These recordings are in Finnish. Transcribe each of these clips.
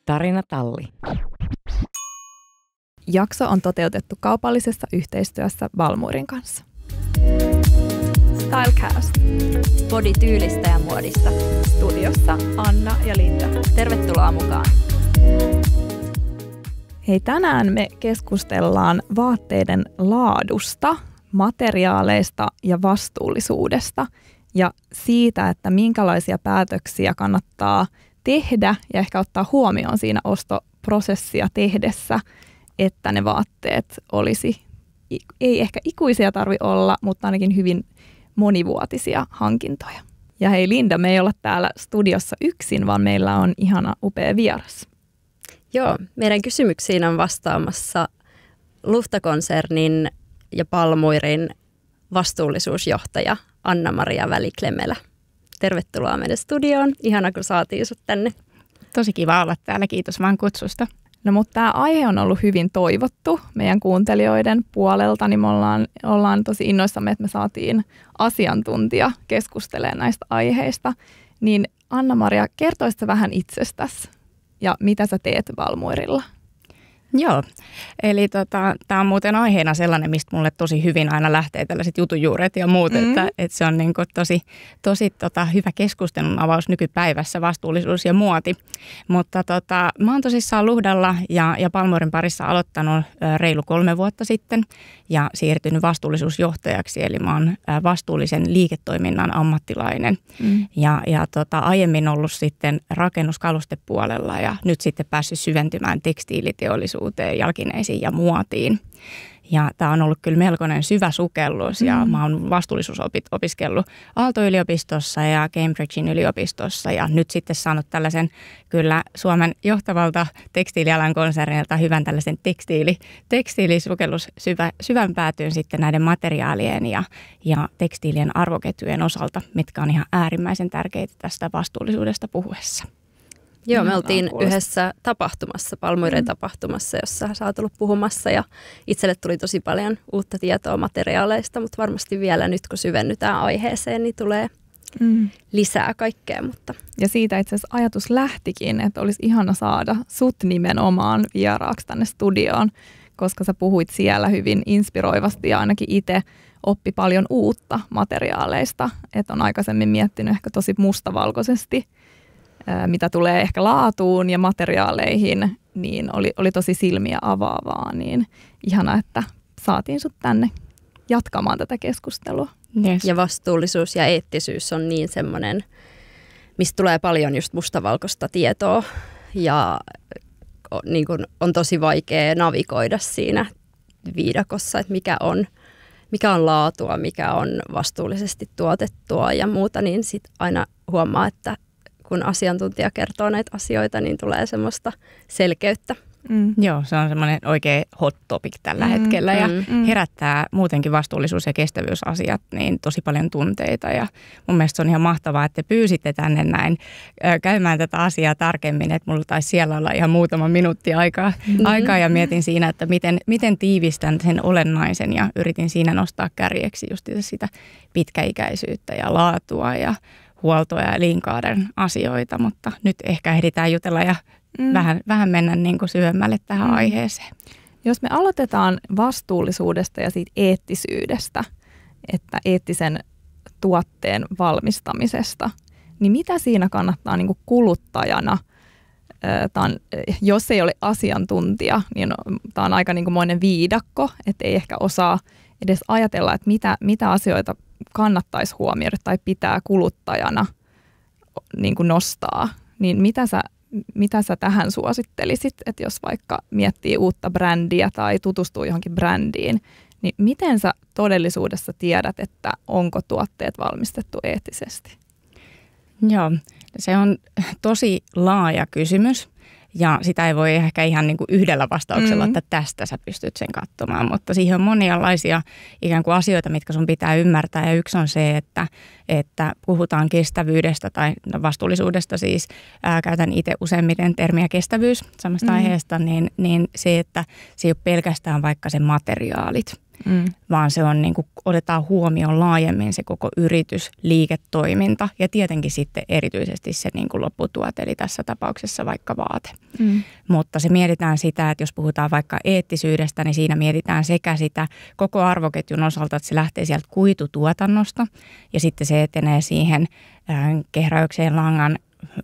Tarinatalli. Jakso on toteutettu kaupallisessa yhteistyössä Valmuurin kanssa. Stylecast. Body tyylistä ja muodista. Studiossa Anna ja Linda. Tervetuloa mukaan. Hei, tänään me keskustellaan vaatteiden laadusta, materiaaleista ja vastuullisuudesta ja siitä, että minkälaisia päätöksiä kannattaa tehdä ja ehkä ottaa huomioon siinä ostoprosessia tehdessä, että ne vaatteet olisi, ei ehkä ikuisia tarvitse olla, mutta ainakin hyvin monivuotisia hankintoja. Ja hei Linda, me ei olla täällä studiossa yksin, vaan meillä on ihana upea vieras. Joo, meidän kysymyksiin on vastaamassa Lufta-konsernin ja Palmuirin vastuullisuusjohtaja Anna-Maria Väliklemelä. Tervetuloa meidän studioon. Ihana, kun saatiin sut tänne. Tosi kiva olla täällä. Kiitos vaan kutsusta. No mutta tämä aihe on ollut hyvin toivottu meidän kuuntelijoiden puolelta, niin me ollaan tosi innoissamme, että me saatiin asiantuntija keskustelemaan näistä aiheista. Niin Anna-Maria, kertoisitko vähän itsestäsi ja mitä sä teet Valmuirilla? Joo, eli tämä on muuten aiheena sellainen, mistä mulle tosi hyvin aina lähtee tällaiset jutujuuret ja muut, että se on niin kuin tosi hyvä keskustelun avaus nykypäivässä, vastuullisuus ja muoti. Mutta mä oon tosissaan Luhdalla ja Palmuirin parissa aloittanut reilu 3 vuotta sitten ja siirtynyt vastuullisuusjohtajaksi, eli mä oon vastuullisen liiketoiminnan ammattilainen. Ja aiemmin ollut sitten rakennuskalustepuolella ja nyt sitten päässyt syventymään tekstiiliteollisuuteen, jalkineisiin ja muotiin. Ja tämä on ollut kyllä melkoinen syvä sukellus ja mä oon vastuullisuusopit opiskellut Aalto-yliopistossa ja Cambridgein yliopistossa ja nyt sitten saanut tällaisen kyllä Suomen johtavalta tekstiilialan konsernilta hyvän tällaisen tekstiilisukellus syvän päätyyn sitten näiden materiaalien ja tekstiilien arvoketjujen osalta, mitkä on ihan äärimmäisen tärkeitä tästä vastuullisuudesta puhuessa. Joo, me oltiin yhdessä tapahtumassa, Palmuirin tapahtumassa, jossa sä oot ollut puhumassa ja itselle tuli tosi paljon uutta tietoa materiaaleista, mutta varmasti vielä nyt kun syvennytään aiheeseen, niin tulee lisää kaikkea. Mutta. Ja siitä itse asiassa ajatus lähtikin, että olisi ihana saada sut nimenomaan vieraaksi tänne studioon, koska sä puhuit siellä hyvin inspiroivasti ja ainakin itse oppi paljon uutta materiaaleista, että on aikaisemmin miettinyt ehkä tosi mustavalkoisesti, mitä tulee ehkä laatuun ja materiaaleihin, niin oli tosi silmiä avaavaa, niin ihana, että saatiin sut tänne jatkamaan tätä keskustelua. Yes. Ja vastuullisuus ja eettisyys on niin semmoinen, mistä tulee paljon just mustavalkoista tietoa ja niin kun on tosi vaikea navigoida siinä viidakossa, että mikä on laatua, mikä on vastuullisesti tuotettua ja muuta, niin sit aina huomaa, että kun asiantuntija kertoo näitä asioita, niin tulee semmoista selkeyttä. Joo, se on semmoinen oikein hot topic tällä hetkellä ja herättää muutenkin vastuullisuus- ja kestävyysasiat niin tosi paljon tunteita. Ja mun mielestä se on ihan mahtavaa, että te pyysitte tänne näin käymään tätä asiaa tarkemmin, että mulla taisi siellä olla ihan muutama minuutti aikaa ja mietin siinä, että miten tiivistän sen olennaisen ja yritin siinä nostaa kärjeksi just sitä pitkäikäisyyttä ja laatua ja huoltoa ja elinkaaren asioita, mutta nyt ehkä ehditään jutella ja vähän mennä niin kuin syvemmälle tähän aiheeseen. Jos me aloitetaan vastuullisuudesta ja siitä eettisyydestä, että eettisen tuotteen valmistamisesta, niin mitä siinä kannattaa niin kuin kuluttajana, jos ei ole asiantuntija, niin tämä on aika niin kuin moinen viidakko, että ei ehkä osaa edes ajatella, että mitä asioita kannattaisi huomioida tai pitää kuluttajana niin kuin nostaa, niin mitä sä tähän suosittelisit, että jos vaikka miettii uutta brändiä tai tutustuu johonkin brändiin, niin miten sä todellisuudessa tiedät, että onko tuotteet valmistettu eettisesti? Joo, se on tosi laaja kysymys. Ja sitä ei voi ehkä ihan niin kuin yhdellä vastauksella, että tästä sä pystyt sen katsomaan, mutta siihen on monialaisia ikään kuin asioita, mitkä sun pitää ymmärtää. Ja yksi on se, että puhutaan kestävyydestä tai vastuullisuudesta, siis käytän itse useimmiten termiä kestävyys samasta aiheesta, niin se, että se ei ole pelkästään vaikka se materiaalit. vaan se on niin kuin, otetaan huomioon laajemmin se koko yritys, liiketoiminta ja tietenkin sitten erityisesti se niin kuin lopputuote, eli tässä tapauksessa vaikka vaate. Mutta se mietitään sitä, että jos puhutaan vaikka eettisyydestä, niin siinä mietitään sekä sitä koko arvoketjun osalta, että se lähtee sieltä kuitutuotannosta ja sitten se etenee siihen kehräykseen, langan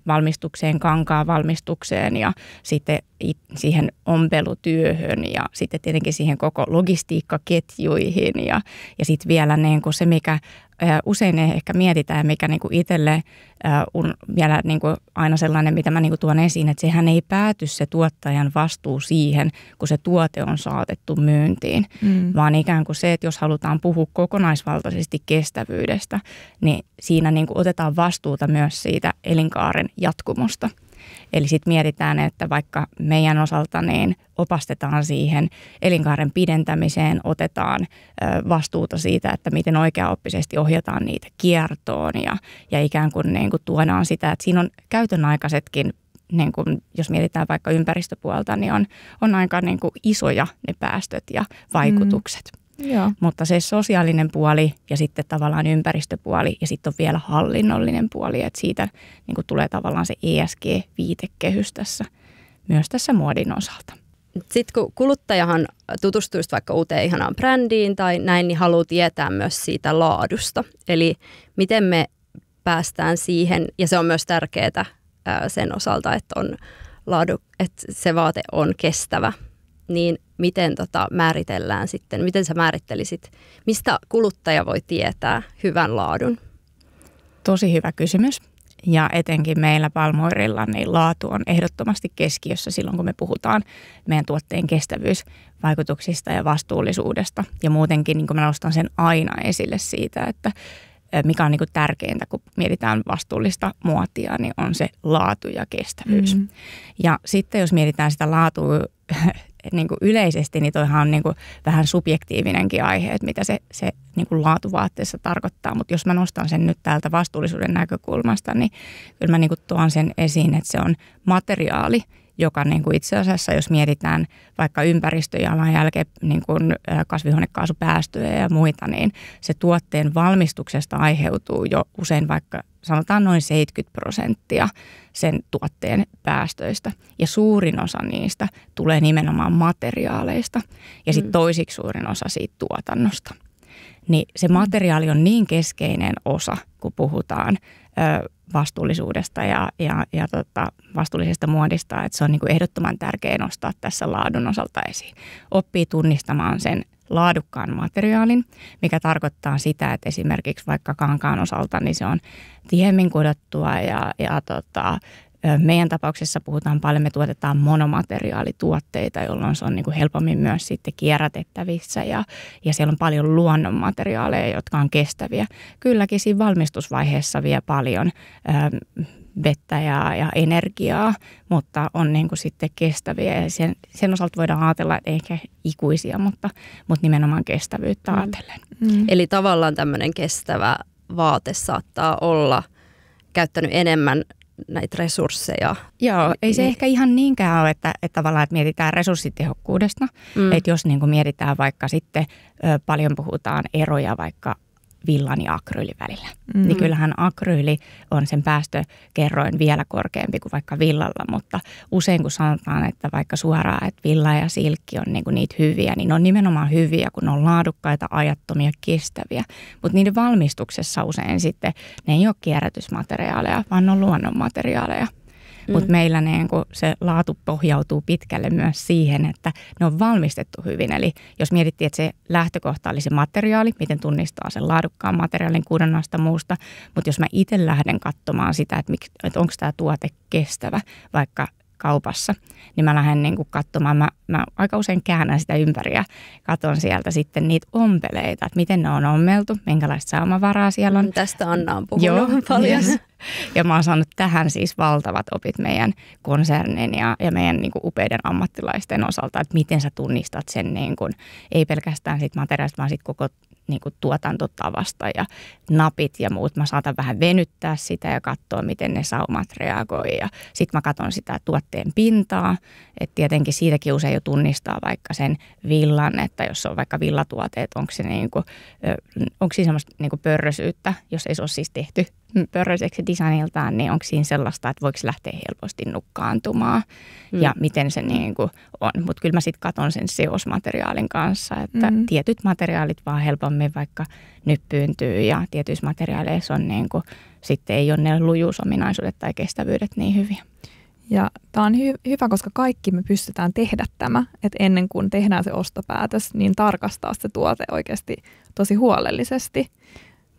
valmistukseen, kankaan valmistukseen ja sitten siihen ompelutyöhön ja sitten tietenkin siihen koko logistiikkaketjuihin ja sitten vielä niin kuin se, mikä usein ehkä mietitään, mikä niin kuin itselle on vielä niin kuin aina sellainen, mitä mä niin kuin tuon esiin, että sehän ei pääty se tuottajan vastuu siihen, kun se tuote on saatettu myyntiin, vaan ikään kuin se, että jos halutaan puhua kokonaisvaltaisesti kestävyydestä, niin siinä niin kuin otetaan vastuuta myös siitä elinkaaren jatkumosta. Eli sitten mietitään, että vaikka meidän osalta niin opastetaan siihen elinkaaren pidentämiseen, otetaan vastuuta siitä, että miten oikeaoppisesti ohjataan niitä kiertoon ja ikään kuin, tuodaan sitä, että siinä on käytönaikaisetkin, niin kuin, jos mietitään vaikka ympäristöpuolta, niin on aika niin kuin isoja ne päästöt ja vaikutukset. Joo. Mutta se sosiaalinen puoli ja sitten tavallaan ympäristöpuoli ja sitten on vielä hallinnollinen puoli, että siitä niin kuin tulee tavallaan se ESG-viitekehys myös tässä muodin osalta. Sitten kun kuluttajahan tutustuisi vaikka uuteen ihanaan brändiin tai näin, niin haluaa tietää myös siitä laadusta. Eli miten me päästään siihen, ja se on myös tärkeää sen osalta, että että se vaate on kestävä. Niin miten määritellään sitten, miten sä määrittelisit, mistä kuluttaja voi tietää hyvän laadun? Tosi hyvä kysymys. Ja etenkin meillä Palmuoirilla niin laatu on ehdottomasti keskiössä silloin, kun me puhutaan meidän tuotteen kestävyysvaikutuksista ja vastuullisuudesta. Ja muutenkin niin kuin mä nostan sen aina esille siitä, että mikä on niin kuin tärkeintä, kun mietitään vastuullista muotia, niin on se laatu ja kestävyys. Ja sitten jos mietitään sitä laatua niin kuin yleisesti, niin toihan on niin kuin vähän subjektiivinenkin aihe, että mitä se niin kuin laatuvaatteessa tarkoittaa. Mutta jos mä nostan sen nyt täältä vastuullisuuden näkökulmasta, niin kyllä mä niin kuin tuon sen esiin, että se on materiaali, joka niin kuin itse asiassa, jos mietitään vaikka ympäristöjalanjälkeen niin kuin kasvihuonekaasupäästöjä ja muita, niin se tuotteen valmistuksesta aiheutuu jo usein vaikka sanotaan noin 70% sen tuotteen päästöistä. Ja suurin osa niistä tulee nimenomaan materiaaleista ja sitten toisiksi suurin osa siitä tuotannosta. Niin se materiaali on niin keskeinen osa, kun puhutaan vastuullisuudesta ja vastuullisesta muodista, että se on niin kuin ehdottoman tärkeää nostaa tässä laadun osalta esiin. Oppii tunnistamaan sen laadukkaan materiaalin, mikä tarkoittaa sitä, että esimerkiksi vaikka kankaan osalta niin se on tiheämmin kudottua ja meidän tapauksessa puhutaan paljon, me tuotetaan monomateriaalituotteita, jolloin se on niin kuin helpommin myös sitten kierrätettävissä ja siellä on paljon luonnonmateriaaleja, jotka on kestäviä. Kylläkin siinä valmistusvaiheessa vie paljon vettä ja energiaa, mutta on niin kuin sitten kestäviä ja sen osalta voidaan ajatella, että ehkä ikuisia, mutta nimenomaan kestävyyttä ajatellen. Eli tavallaan tämmöinen kestävä vaate saattaa olla käyttänyt enemmän näitä resursseja. Joo, ei se ehkä ihan niinkään ole, että tavallaan että mietitään resurssitehokkuudesta. Että jos niin kuin mietitään vaikka sitten paljon puhutaan eroja vaikka villan ja akryylin välillä, niin kyllähän akryyli on sen päästökerroin vielä korkeampi kuin vaikka villalla, mutta usein kun sanotaan, että vaikka suoraan, että villa ja silkki on niinku niitä hyviä, niin ne on nimenomaan hyviä, kun ne on laadukkaita, ajattomia, kestäviä, mutta niiden valmistuksessa usein sitten ne ei ole kierrätysmateriaaleja, vaan ne on luonnonmateriaaleja. Mutta meillä se laatu pohjautuu pitkälle myös siihen, että ne on valmistettu hyvin. Eli jos mietittiin, että se lähtökohta oli se materiaali, miten tunnistaa sen laadukkaan materiaalin kudonnasta muusta. Mutta jos mä itse lähden katsomaan sitä, että onko tämä tuote kestävä vaikka kaupassa, niin mä lähden katsomaan, mä aika usein käännän sitä ympäri ja katson sieltä sitten niitä ompeleita, että miten ne on ommeltu, minkälaista saumavaraa siellä on. Tästä Anna on puhunut paljon. Ja mä oon saanut tähän siis valtavat opit meidän konsernin ja meidän niin kuin upeiden ammattilaisten osalta, että miten sä tunnistat sen niin kuin, ei pelkästään siitä materiaalista, vaan siitä koko niin kuin tuotantotavasta ja napit ja muut. Mä saatan vähän venyttää sitä ja katsoa, miten ne saumat reagoi. Ja sitten mä katson sitä tuotteen pintaa, että tietenkin siitäkin usein jo tunnistaa vaikka sen villan, että jos on vaikka villatuote, että onko se niin kuin, onko siinä semmoista niin kuin pörrösyyttä, jos ei se ole siis tehty pörröiseksi designiltaan, niin onko siinä sellaista, että voiko se lähteä helposti nukkaantumaan ja miten se niin kuin on. Mutta kyllä mä sitten katson sen seosmateriaalin kanssa, että tietyt materiaalit vaan helpommin vaikka nyppyyntyy ja tietyissä materiaaleissa on niin kuin, sitten ei ole ne lujuusominaisuudet tai kestävyydet niin hyviä. Ja tämä on hyvä, koska kaikki me pystytään tehdä tämä, että ennen kuin tehdään se ostopäätös, niin tarkastaa se tuote oikeasti tosi huolellisesti.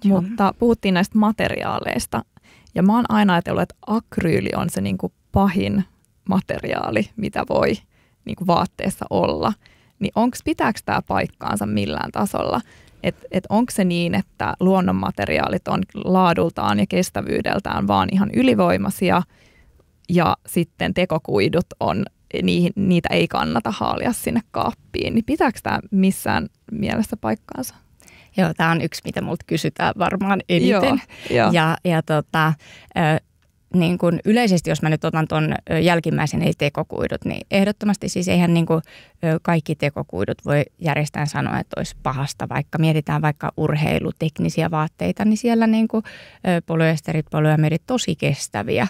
Joo. Mutta puhuttiin näistä materiaaleista ja mä oon aina ajatellut, että akryyli on se niin kuin pahin materiaali, mitä voi niin kuin vaatteessa olla. Niin pitääkö tämä paikkaansa millään tasolla? Et onko se niin, että luonnonmateriaalit on laadultaan ja kestävyydeltään vaan ihan ylivoimaisia ja sitten tekokuidut on, niitä ei kannata haalia sinne kaappiin. Niin pitääkö tämä missään mielessä paikkaansa? Joo, tämä on yksi, mitä multa kysytään varmaan eniten. Joo. Niin kuin yleisesti, jos mä nyt otan tuon jälkimmäisen, eli tekokuidut, niin ehdottomasti siis eihän niin kuin kaikki tekokuidut voi järjestään sanoa, että olisi pahasta. Vaikka mietitään vaikka urheiluteknisiä vaatteita, niin siellä niin kuin polyesterit, polyamidit tosi kestäviä,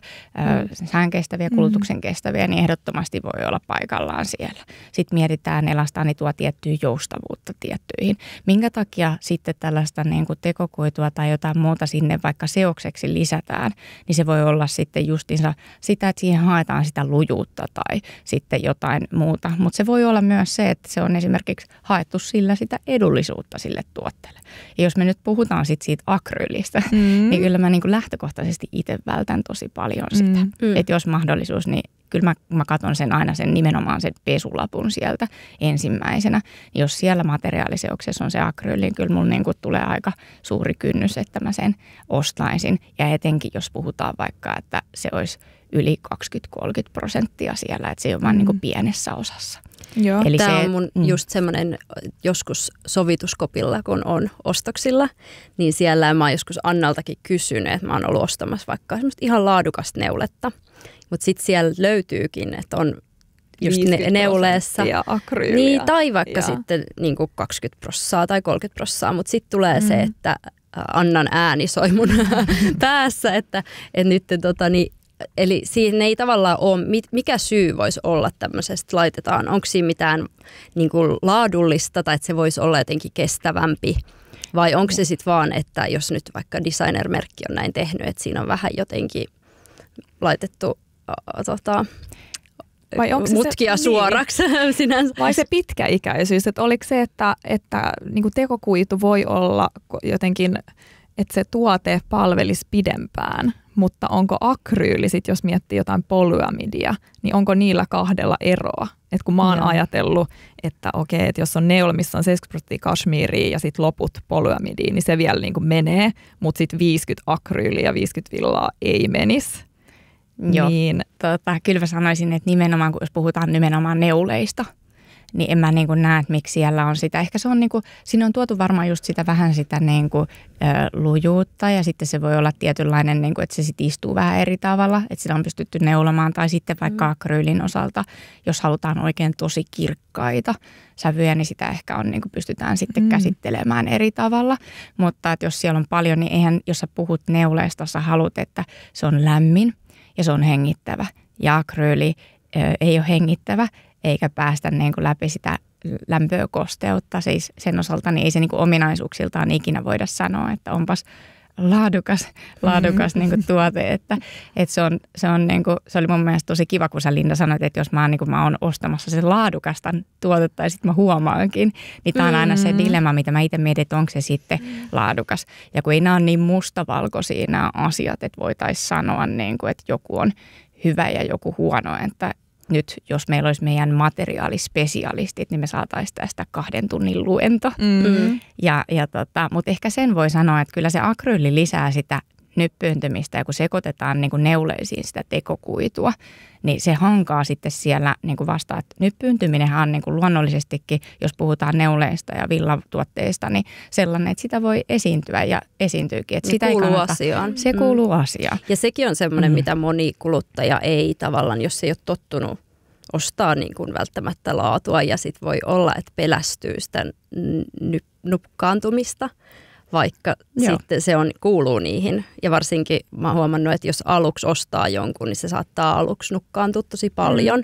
sään kestäviä, kulutuksen kestäviä, niin ehdottomasti voi olla paikallaan siellä. Sitten mietitään, elastaani tuo tiettyä joustavuutta tiettyihin. Minkä takia sitten tällaista niin kuin tekokuitua tai jotain muuta sinne vaikka seokseksi lisätään, niin se voi olla sitten justiinsa sitä, että siihen haetaan sitä lujuutta tai sitten jotain muuta. Mutta se voi olla myös se, että se on esimerkiksi haettu sillä sitä edullisuutta sille tuotteelle. Ja jos me nyt puhutaan sit siitä akryylistä, niin kyllä mä niin kuin lähtökohtaisesti itse vältän tosi paljon sitä. Että jos mahdollisuus, niin kyllä mä katson sen aina sen nimenomaan sen pesulapun sieltä ensimmäisenä. Jos siellä materiaaliseoksessa on se akryyli, niin kyllä mulla niin kuin tulee aika suuri kynnys, että mä sen ostaisin. Ja etenkin jos puhutaan vaikka, että se olisi yli 20-30% siellä, että se ei ole vaan niin kuin pienessä osassa. Joo. Eli tämä on mun just semmoinen joskus sovituskopilla, kun on ostoksilla, niin siellä mä oon joskus Annaltakin kysynyt, että mä oon ollut ostamassa vaikka semmoista ihan laadukasta neuletta. Mutta sitten siellä löytyykin, että on just neuleessa akryyliä. Niin, tai vaikka sitten niin kuin 20% tai 30%, mutta sitten tulee se, että Annan ääni soi mun päässä, että nyt eli siinä ei tavallaan ole, mikä syy voisi olla tämmöisestä laitetaan, onko siinä mitään niin kuin laadullista tai että se voisi olla jotenkin kestävämpi vai onko se sitten vaan, että jos nyt vaikka designer-merkki on näin tehnyt, että siinä on vähän jotenkin laitettu vai onko mutkia se suoraksi sinänsä. Vai se pitkäikäisyys, että oliko se, että niin kuin tekokuitu voi olla jotenkin, että se tuote palvelisi pidempään, mutta onko akryyli sit, jos miettii jotain polyamidia, niin onko niillä kahdella eroa? Et kun mä oon ajatellut, että okei, että jos on neula, missä on 70% kashmiria ja sitten loput polyamidia, niin se vielä niin kuin menee, mutta sitten 50 akryyliä ja 50 villaa ei menisi. Joo, kyllä mä sanoisin, että nimenomaan, kun jos puhutaan nimenomaan neuleista, niin en mä niin kuin näe, että miksi siellä on sitä. Ehkä se on niin kuin, siinä on tuotu varmaan just sitä vähän sitä niin kuin, lujuutta ja sitten se voi olla tietynlainen, niin kuin, että se sitten istuu vähän eri tavalla, että sitä on pystytty neulomaan tai sitten vaikka akryylin osalta, jos halutaan oikein tosi kirkkaita sävyjä, niin sitä ehkä on, niin kuin pystytään sitten käsittelemään eri tavalla. Mutta että jos siellä on paljon, niin eihän, jos sä puhut neuleista, sä haluat, että se on lämmin ja se on hengittävä ja akryyli ei ole hengittävä eikä päästä niin kuin läpi sitä lämpöä, kosteutta. Siis sen osalta niin ei se niin kuin ominaisuuksiltaan ikinä voida sanoa, että onpas laadukas niin kuin tuote. Että se on niin kuin, se oli mun mielestä tosi kiva, kun sä Linda sanoit, että jos mä oon ostamassa sen laadukasta tuotetta ja sitten mä huomaankin, niin tämä on aina se dilemma, mitä mä itse mietin, että onko se sitten laadukas. Ja kun ei nämä ole niin mustavalkoisia nämä asiat, että voitaisiin sanoa, niin kuin, että joku on hyvä ja joku huono, että nyt jos meillä olisi meidän materiaalispesialistit, niin me saataisiin tästä 2 tunnin luento. Mutta ehkä sen voi sanoa, että kyllä se akryyli lisää sitä nyppyyntymistä ja kun sekoitetaan niin kuin neuleisiin sitä tekokuitua, niin se hankaa sitten siellä niin kuin vasta, että nyppyyntyminenhän on niin kuin luonnollisestikin, jos puhutaan neuleista ja villatuotteista, niin sellainen, että sitä voi esiintyä ja esiintyykin. Että sitä kuuluu ei kannata, asiaan. Se kuuluu asiaan. Ja sekin on semmoinen, mitä moni kuluttaja ei tavallaan, jos ei ole tottunut ostaa niin kuin välttämättä laatua ja sitten voi olla, että pelästyy sitä nukkaantumista, vaikka sitten se kuuluu niihin. Ja varsinkin mä oon huomannut, että jos aluksi ostaa jonkun, niin se saattaa aluksi nukkaantua tosi paljon.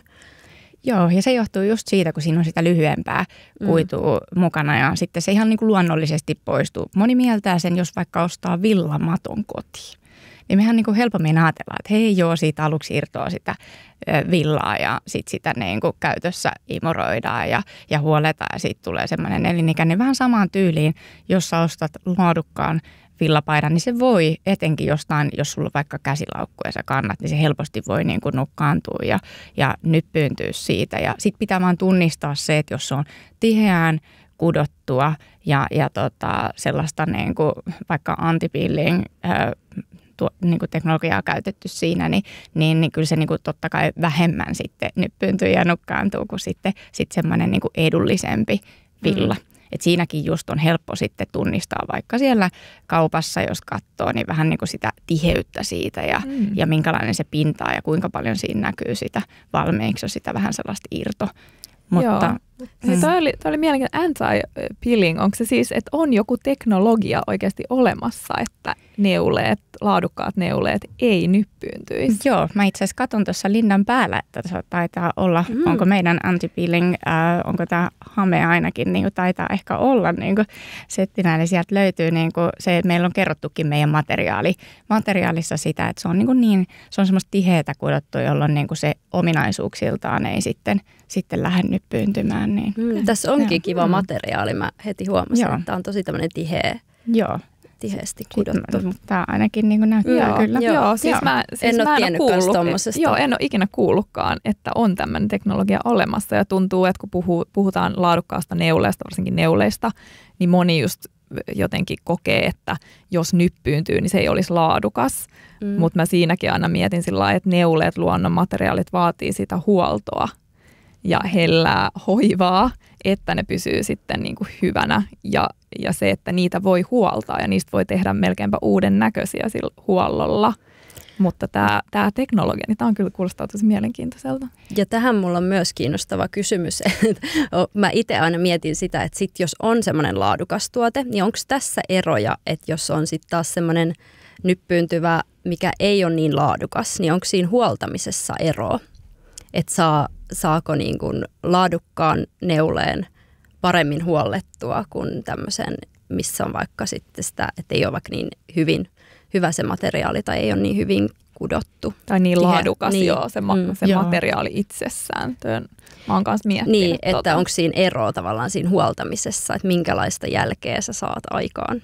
Joo, ja se johtuu just siitä, kun siinä on sitä lyhyempää kuitua mukana ja sitten se ihan niin kuin luonnollisesti poistuu. Moni mieltää sen, jos vaikka ostaa villamaton kotiin. Niin mehän niin kuin helpommin ajatellaan, että hei joo, siitä aluksi irtoaa sitä villaa ja sitten sitä niin kuin käytössä imoroidaan ja huoletaan ja siitä tulee semmoinen elinikäinen vähän samaan tyyliin, jos sä ostat laadukkaan villapaidan, niin se voi etenkin jostain, jos sulla on vaikka käsilaukku ja sä kannat, niin se helposti voi niin kuin nukkaantua ja nyppyyntyä siitä. Ja sitten pitää vaan tunnistaa se, että jos se on tiheään kudottua ja sellaista niin kuin vaikka anti-peeling niin kuin teknologiaa käytetty siinä, niin kyllä se niin kuin totta kai vähemmän sitten nyppyyntyy ja nukkaantuu kuin sitten semmoinen niin kuin edullisempi villa. Et siinäkin just on helppo sitten tunnistaa vaikka siellä kaupassa, jos katsoo, niin vähän niin kuin sitä tiheyttä siitä ja minkälainen se pinta ja kuinka paljon siinä näkyy sitä valmiiksi, on sitä vähän sellaista irto. Mutta Toi oli mielenkiintoinen anti-peeling. Onko se siis, että on joku teknologia oikeasti olemassa, että laadukkaat neuleet ei nyppyyntyisi? Joo, mä itse asiassa katson tuossa Lindan päällä, että se taitaa olla, onko meidän anti-peeling, onko tämä hame ainakin, niin kuin taitaa ehkä olla niin kuin settinä, eli sieltä löytyy niin kuin se, että meillä on kerrottukin meidän materiaalissa sitä, että se on niin se on semmoista tiheätä kudottu, jolloin niin kuin se ominaisuuksiltaan ei sitten lähde nyppyyntymään. Niin. Tässä onkin kiva materiaali. Mä heti huomasin, että tämä on tosi tämmöinen tiheästi kudottu. Mutta tämä ainakin niin kuin näyttää kyllä. Joo, siis mä en ole tiennyt tuommoisesta. Joo, en ole ikinä kuullutkaan, että on tämmöinen teknologia olemassa. Ja tuntuu, että kun puhutaan laadukkaasta neuleesta, varsinkin neuleista, niin moni just jotenkin kokee, että jos nyppyyntyy, niin se ei olisi laadukas. Mutta mä siinäkin aina mietin sillä lailla, että neuleet, luonnonmateriaalit vaatii sitä huoltoa ja hellää hoivaa, että ne pysyy sitten niin kuin hyvänä ja se, että niitä voi huoltaa ja niistä voi tehdä melkeinpä uuden näköisiä sillä huollolla. Mutta tämä teknologia, niin tämä on kyllä kuulostaa tosi mielenkiintoiselta. Ja tähän mulla on myös kiinnostava kysymys. Mä itse aina mietin sitä, että sit jos on semmoinen laadukas tuote, niin onko tässä eroja, että jos on sitten taas semmoinen nyppyyntyvä, mikä ei ole niin laadukas, niin onko siinä huoltamisessa eroa? Että saako niin kuin laadukkaan neuleen paremmin huollettua kuin tämmöisen, missä on vaikka sitten sitä, että ei ole vaikka niin hyvä se materiaali tai ei ole niin hyvin kudottu. Tai niin laadukas se materiaali itsessään. Mä oon kanssa miettinyt. Niin, että onko siinä eroa tavallaan siinä huoltamisessa, että minkälaista jälkeä sä saat aikaan?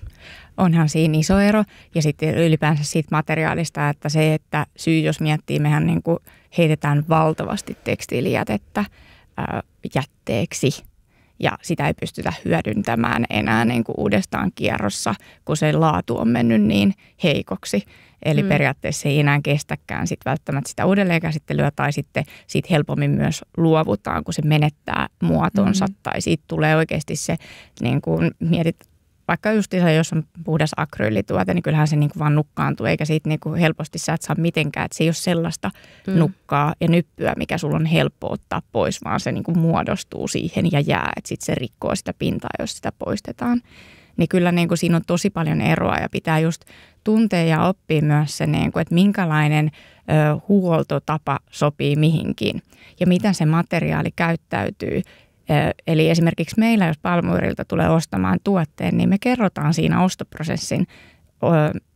Onhan siinä iso ero ja sitten ylipäänsä siitä materiaalista, että se, että jos miettii, mehän niin kuin heitetään valtavasti tekstiilijätettä jätteeksi ja sitä ei pystytä hyödyntämään enää niin kuin uudestaan kierrossa, kun se laatu on mennyt niin heikoksi. Eli periaatteessa se ei enää kestäkään sit välttämättä sitä uudelleenkäsittelyä tai sitten siitä helpommin myös luovutaan, kun se menettää muotonsa tai siitä tulee oikeasti se, niin kuin mietit, vaikka just jos on puhdas akryylituote, niin kyllähän se niin kuin vaan nukkaantuu, eikä siitä niin kuin helposti sä et saa mitenkään, että se ei ole sellaista nukkaa ja nyppyä, mikä sulla on helppo ottaa pois, vaan se niin kuin muodostuu siihen ja jää, että sitten se rikkoo sitä pintaa, jos sitä poistetaan. Niin kyllä niin kuin siinä on tosi paljon eroa ja pitää just tuntea ja oppia myös se, niin kuin, että minkälainen huoltotapa sopii mihinkin ja miten se materiaali käyttäytyy. Eli esimerkiksi meillä, jos Palmuöriltä tulee ostamaan tuotteen, niin me kerrotaan siinä ostoprosessin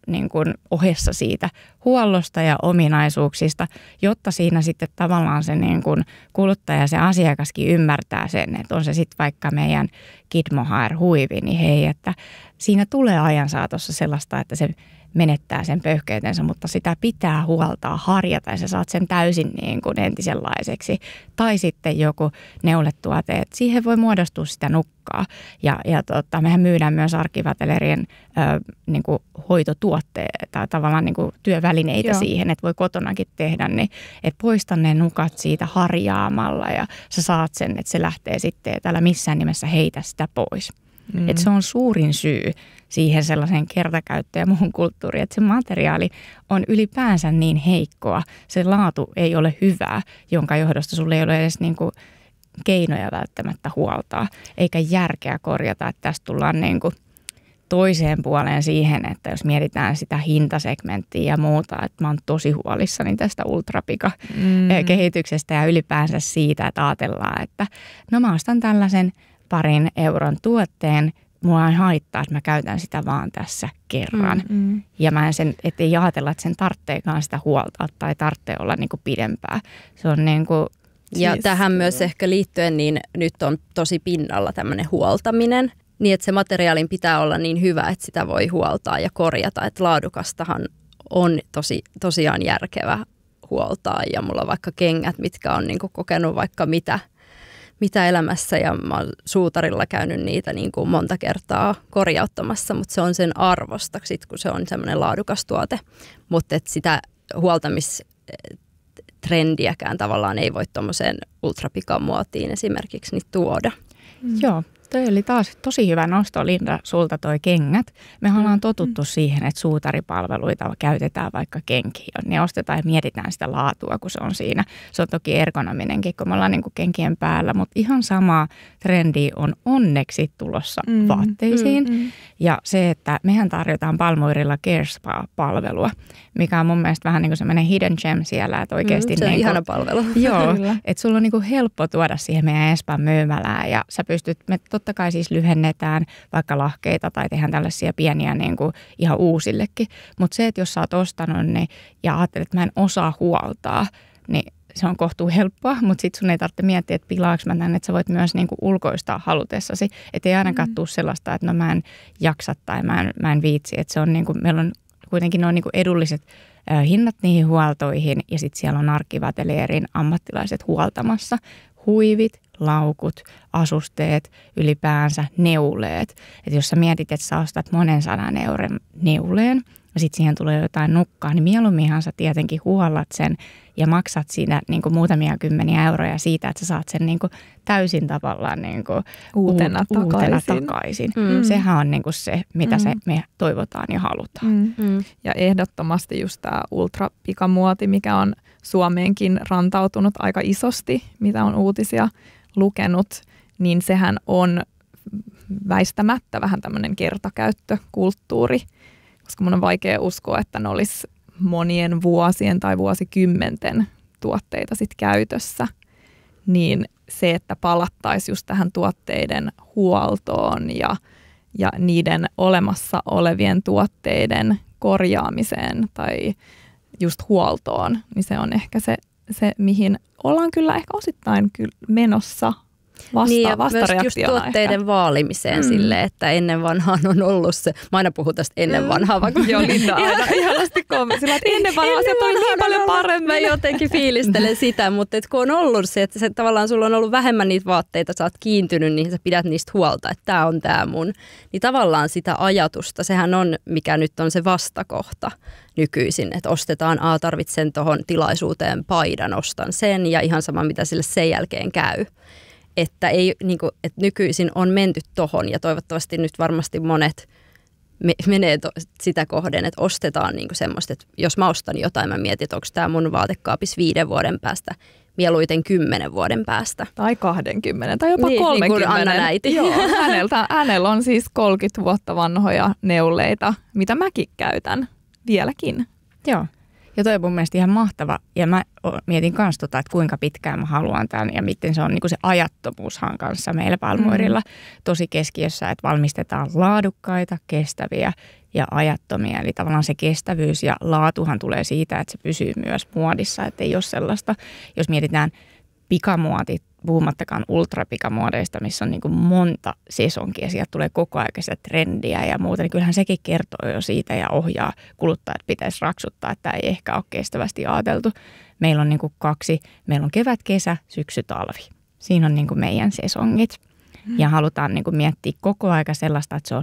niin kuin ohessa siitä huollosta ja ominaisuuksista, jotta siinä sitten tavallaan se niin kuin kuluttaja ja se asiakaskin ymmärtää sen, että on se sitten vaikka meidän Kid Mohair huivi, niin hei, että siinä tulee ajan saatossa sellaista, että se menettää sen pöyhkeytensä, mutta sitä pitää huoltaa, harjata ja sä saat sen täysin niin kuin entisenlaiseksi. Tai sitten joku neuletuote, että siihen voi muodostua sitä nukkaa. Ja mehän myydään myös Archivatelierien niin kuin hoitotuotteita, tavallaan niin kuin työvälineitä siihen, että voi kotonakin tehdä, niin että poista ne nukat siitä harjaamalla ja sä saat sen, että se lähtee sitten, että älä missään nimessä heitä sitä pois. Että se on suurin syy siihen sellaiseen kertakäyttöön ja muuhun kulttuuriin, että se materiaali on ylipäänsä niin heikkoa, se laatu ei ole hyvää, jonka johdosta sulle ei ole edes niin kuin keinoja välttämättä huoltaa, eikä järkeä korjata, että tästä tullaan niin kuin toiseen puoleen siihen, että jos mietitään sitä hintasegmenttiä ja muuta, että mä oon tosi huolissani tästä ultrapika-kehityksestä ja ylipäänsä siitä, että ajatellaan, että no mä ostan tällaisen 2 euron tuotteen, mua ei haittaa, että mä käytän sitä vaan tässä kerran. Ja mä en ettei ajatella, että sen tarvitseekaan sitä huoltaa tai tarvitsee olla niin kuin pidempää. Se on niin kuin ja siis, tähän myös ehkä liittyen, niin nyt on tosi pinnalla tämmöinen huoltaminen, niin että se materiaalin pitää olla niin hyvä, että sitä voi huoltaa ja korjata. Että laadukastahan on tosiaan järkevä huoltaa ja mulla on vaikka kengät, mitkä on niin kuin kokenut vaikka mitä elämässä ja mä oon suutarilla käynyt niitä niin kuin monta kertaa korjauttamassa, mutta se on sen arvosta, sit kun se on semmoinen laadukas tuote, mutta sitä huoltamistrendiäkään tavallaan ei voi tuommoiseen ultrapikamuotiin esimerkiksi niin tuoda. Joo. Toi oli taas tosi hyvä nosto, Linda, sulta toi kengät. Me ollaan totuttu siihen, että suutaripalveluita käytetään vaikka kenkiin. Ne ostetaan ja mietitään sitä laatua, kun se on siinä. Se on toki ergonominenkin, kun me ollaan niin kuin kenkien päällä, mutta ihan sama trendi on onneksi tulossa vaatteisiin. Ja se, että mehän tarjotaan Palmuirilla Care Spa-palvelua, mikä on mun mielestä vähän niin kuin semmoinen hidden gem siellä. Että oikeasti se on niin ihana palvelu. Joo, että sulla on niin kuin helppo tuoda siihen meidän Espan myymälään ja sä pystyt, me totta kai siis lyhennetään vaikka lahkeita tai tehdään tällaisia pieniä niin kuin ihan uusillekin. Mutta se, että jos sä oot ostanut ne ja ajattelet, että mä en osaa huoltaa, niin se on kohtuu helppoa, mutta sitten sun ei tarvitse miettiä, että pilaaks mä tän, että sä voit myös niin kuin ulkoistaa halutessasi. Että ei ainakaan tule sellaista, että no mä en jaksa tai mä en viitsi. Että se on niin kuin, meillä on kuitenkin noin niin kuin edulliset hinnat niihin huoltoihin ja sitten siellä on Archivatelierin ammattilaiset huoltamassa. Huivit, laukut, asusteet, ylipäänsä neuleet. Että jos sä mietit, että sä ostat monen 100 euron neuleen ja sitten siihen tulee jotain nukkaa, niin mieluumminhan sä tietenkin huollat sen ja maksat siinä niin kuin muutamia kymmeniä euroja siitä, että sä saat sen niin kuin täysin tavallaan niin kuin uutena takaisin. Sehän on niin kuin se, mitä me toivotaan ja halutaan. Ja ehdottomasti just tämä ultrapikamuoti, mikä on Suomeenkin rantautunut aika isosti, mitä on uutisia lukenut, niin sehän on väistämättä vähän tämmöinen kertakäyttökulttuuri, koska mun on vaikea uskoa, että ne olisi monien vuosien tai vuosikymmenten tuotteita sit käytössä, niin se, että palattaisiin just tähän tuotteiden huoltoon ja niiden olemassa olevien tuotteiden korjaamiseen tai just huoltoon, niin se on ehkä se mihin ollaan kyllä ehkä osittain menossa niin ja myös just tuotteiden ehkä vaalimiseen silleen, että ennen vanhaan on ollut se, mä aina puhun tästä ennen vanhaa, vaikka joo, Linda aina ihanasti sillä, että ennen vanhaa asiat oli niin paljon paremmin. Mä jotenkin fiilistelen sitä, mutta et kun on ollut se, että se, tavallaan sulla on ollut vähemmän niitä vaatteita, sä oot kiintynyt, niin sä pidät niistä huolta, että tää on tää mun. Niin tavallaan sitä ajatusta, sehän on, mikä nyt on se vastakohta nykyisin, että ostetaan, tarvitsen tohon tilaisuuteen paidan, ostan sen ja ihan sama mitä sille sen jälkeen käy. Että, ei, niin kuin, että nykyisin on menty tohon ja toivottavasti nyt varmasti monet menee sitä kohden, että ostetaan niin kuin semmoista, että jos mä ostan jotain, mä mietin, että onko tämä mun vaatekaapis 5 vuoden päästä, mieluiten 10 vuoden päästä. Tai 20 tai jopa niin, 30. Niin kuin Anna-äiti. Joo, hänellä on siis 30 vuotta vanhoja neuleita, mitä mäkin käytän vieläkin. Joo. Ja toi on mun mielestä ihan mahtava. Ja mä mietin kans että kuinka pitkään mä haluan tämän ja miten se on niin kuin se ajattomuushan kanssa meillä Palmuirilla tosi keskiössä, että valmistetaan laadukkaita, kestäviä ja ajattomia. Eli tavallaan se kestävyys ja laatuhan tulee siitä, että se pysyy myös muodissa, että ei ole sellaista, jos mietitään pikamuotit puhumattakaan ultrapikamuodeista, missä on niin kuin monta sesonkia, sieltä tulee koko ajan sitä trendiä ja muuta, niin kyllähän sekin kertoo jo siitä ja ohjaa kuluttajat, että pitäisi raksuttaa, että ei ehkä ole kestävästi ajateltu. Meillä on niin kuin 2, meillä on kevät, kesä, syksy, talvi. Siinä on niin kuin meidän sesongit. Ja halutaan niin kuin miettiä koko aika sellaista, että se on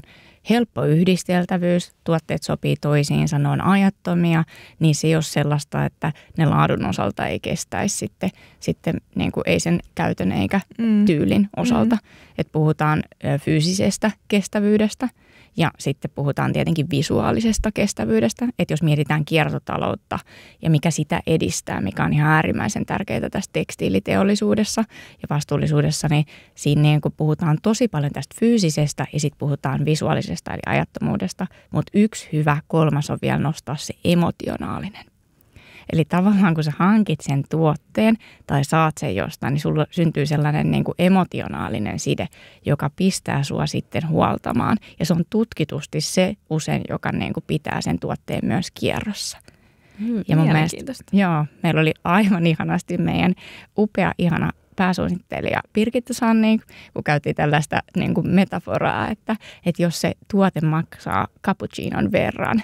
helppo yhdisteltävyys, tuotteet sopii toisiinsa, ne on ajattomia, niin se ei ole sellaista, että ne laadun osalta ei kestäisi sitten niin kuin ei sen käytön eikä tyylin osalta. Että puhutaan fyysisestä kestävyydestä ja sitten puhutaan tietenkin visuaalisesta kestävyydestä, että jos mietitään kiertotaloutta ja mikä sitä edistää, mikä on ihan äärimmäisen tärkeää tässä tekstiiliteollisuudessa ja vastuullisuudessa, niin siinä niin kun puhutaan tosi paljon tästä fyysisestä ja sitten puhutaan visuaalisesta eli ajattomuudesta, mutta yksi hyvä kolmas on vielä nostaa se emotionaalinen. Eli tavallaan kun sä hankit sen tuotteen tai saat sen jostain, niin sulla syntyy sellainen niin kuin emotionaalinen side, joka pistää sua sitten huoltamaan. Ja se on tutkitusti se usein, joka niin kuin pitää sen tuotteen myös kierrossa. Ja mun mielestä, meillä oli aivan ihanasti meidän upea, ihana pääsuunnittelija Birgitta Sanni, kun käytiin tällaista niin kuin metaforaa, että jos se tuote maksaa cappuccinon verran,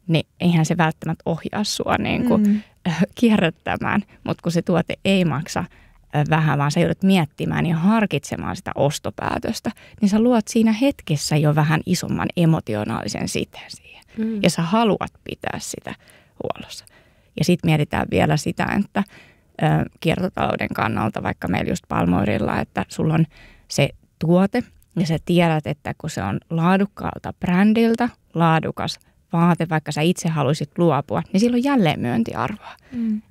niin eihän se välttämättä ohjaa sua niin kuin kierrättämään, mutta kun se tuote ei maksa vähän, vaan sä joudut miettimään ja harkitsemaan sitä ostopäätöstä, niin sä luot siinä hetkessä jo vähän isomman emotionaalisen siteen siihen. Ja sä haluat pitää sitä huollossa. Ja sitten mietitään vielä sitä, että kiertotalouden kannalta, vaikka meillä just Palmoirilla, että sulla on se tuote ja sä tiedät, että kun se on laadukkaalta brändiltä, laadukas vaate, vaikka sä itse haluaisit luopua, niin sillä on jälleen myöntiarvoa.